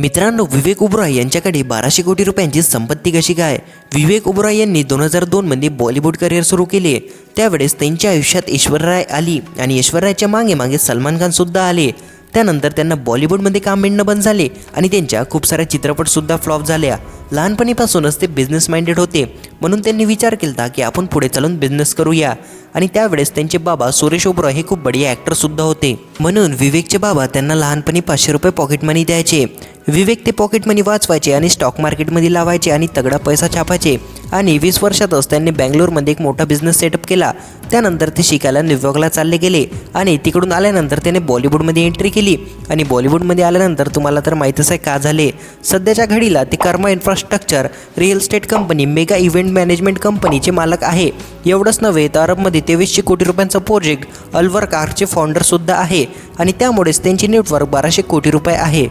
मित्रांनो, विवेक ओबेरॉय यांच्याकडे 1200 कोटी रुपयांची संपत्ती कशी काय? विवेक ओबेरॉय यांनी 2002 मध्ये बॉलिवूड करिअर सुरू केले। त्यावेळेस त्यांच्या आयुष्यात ऐश्वर्या राय आली आणि ऐश्वर्याच्या मागे मागे सलमान खान सुद्धा आले। त्यानंतर त्यांना बॉलिवूडमध्ये काम मिळणं बंद झाले आणि त्यांच्या खूप साऱ्या चित्रपटसुद्धा फ्लॉप झाल्या। लहानपणीपासूनच ते बिझनेस माइंडेड होते, म्हणून त्यांनी विचार केला की आपण पुढे चालून बिझनेस करूया। आणि त्यावेळेस त्यांचे बाबा सुरेश ओबेरॉय हे खूप बढिया ॲक्टरसुद्धा होते, म्हणून विवेकचे बाबा त्यांना लहानपणी 500 रुपये पॉकेट मनी द्यायचे। विवेक ते पॉकेट मनी वाचवायचे आणि स्टॉक मार्केटमध्ये लावायचे आणि तगडा पैसा छापायचे। आणि 20 वर्षातच त्यांनी बँगलोरमध्ये एक मोठा बिझनेस सेटअप केला। त्यानंतर ते शिकायला न्यूयॉर्कला चालले गेले आणि तिकडून आल्यानंतर त्याने बॉलिवूडमध्ये एंट्री केली। आणि बॉलिवूडमध्ये आल्यानंतर तुम्हाला तर माहीतच आहे का झाले। सध्याच्या घडीला ते Karma infrastructure real estate company mega event management कंपनीचे मालक आहे। एवढंच नव्हे तर अरबमध्ये 2300 कोटी रुपयांचा प्रोजेक्ट अल्वर कारचे फाउंडरसुद्धा आहे आणि त्यामुळेच त्यांची नेटवर्क 1200 कोटी रुपये आहे।